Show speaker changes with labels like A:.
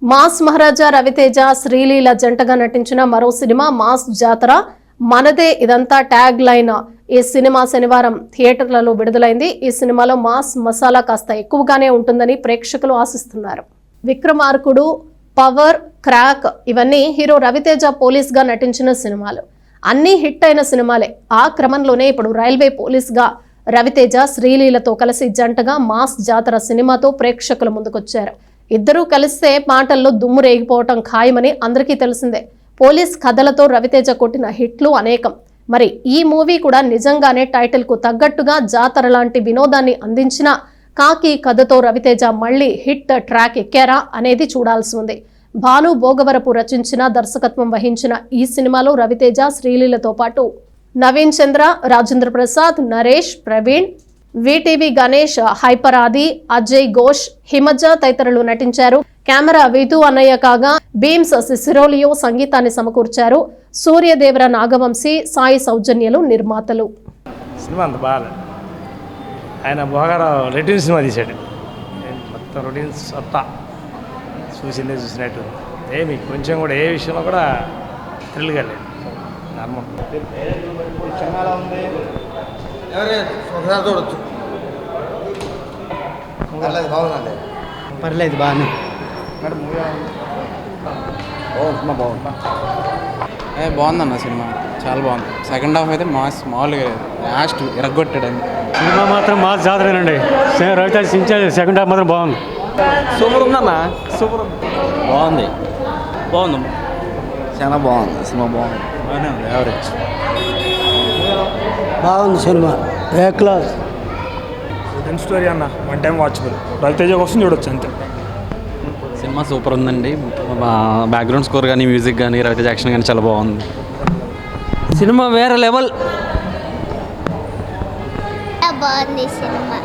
A: Mass మహారాజా రవితేజ శ్రీలీల జంటగా నటించిన మరో సినిమా మాస్ జాతర మనదే ఇదంతా ట్యాగ్ లైన్. ఈ సినిమా శనివారం థియేటర్లలో విడుదలైంది. ఈ సినిమాలో మాస్ మసాలా కాస్త ఎక్కువగానే ఉంటుందని ప్రేక్షకులు ఆశిస్తున్నారు. విక్రమార్కుడు, పవర్, క్రాక్ ఇవన్నీ హీరో రవితేజ పోలీస్ గా నటించిన సినిమాలు. అన్నీ హిట్ అయిన సినిమాలే. ఆ క్రమంలోనే ఇప్పుడు రైల్వే పోలీస్ గా రవితేజ శ్రీలీలతో కలిసి జంటగా మాస్ జాతర సినిమాతో ప్రేక్షకుల ముందుకొచ్చారు. ఇద్దరూ కలిస్తే మాటల్లో దుమ్ము రేగిపోవటం ఖాయమని అందరికీ తెలిసిందే. పోలీస్ కథలతో రవితేజ కొట్టిన హిట్లు అనేకం. మరి ఈ మూవీ కూడా నిజంగానే టైటిల్ కు తగ్గట్టుగా జాతర లాంటి వినోదాన్ని అందించిన కాకి కథతో రవితేజ మళ్లీ హిట్ ట్రాక్ ఎక్కారా అనేది చూడాల్సి ఉంది. భాను భోగవరపు రచించిన, దర్శకత్వం వహించిన ఈ సినిమాలో రవితేజ శ్రీలీలతో పాటు నవీన్ చంద్ర, రాజేంద్ర ప్రసాద్, నరేష్, ప్రవీణ్, విటివి గణేష్, హైపర్ ఆది, అజయ్ ఘోష్, హిమజ తదితరులు నటించారు. కెమెరా విధు అన్నయ్య కాగా బీమ్స్ సిసిరోలియో సంగీతాన్ని సమకూర్చారు. సూర్యదేవర నాగవంశీ, సాయి సౌజన్యలు నిర్మాతలు.
B: సినిమా అంత బాగా ఆయన భోగారావు రొటీన్ సినిమా తీశాడు. మొత్తం రొటీన్ సత్తా చూసిందే చూసినట్టు. ఏమి కొంచెం కూడా ఏ విషయంలో కూడా థ్రిల్గా లేదు. నార్మల్
C: చూడొచ్చు. బాగుందండి,
D: పర్లేదు, బాగానే
E: బాగుందన్న సినిమా, చాలా బాగుంది. సెకండ్ హాఫ్ అయితే మామూలుగా లాస్ట్ ఇరగొట్టాడని.
F: సినిమా మాత్రం మాస్ జాతరేనండి. రవితేజ సెకండ్ హాఫ్ మాత్రం బాగుంది.
E: సూపర్ ఉందన్న, సూపర్ బాగుంది. బాగుంది,
C: చాలా బాగుంది సినిమా. బాగుంది,
E: బాగానే ఉంది. యావరేజ్
D: బాగుంది సినిమా, ఏ క్లాస్.
B: రొటీన్ స్టోరీ అన్న, వన్ టైం వాచబుల్. రవితేజ కోసం చూడొచ్చు అంతే.
E: సినిమా సూపర్ ఉందండి. బ్యాక్గ్రౌండ్ స్కోర్ కానీ, మ్యూజిక్ కానీ, రవితేజ యాక్షన్ కానీ చాలా బాగుంది. సినిమా వేరే లెవెల్.
G: బాగుంది సినిమా.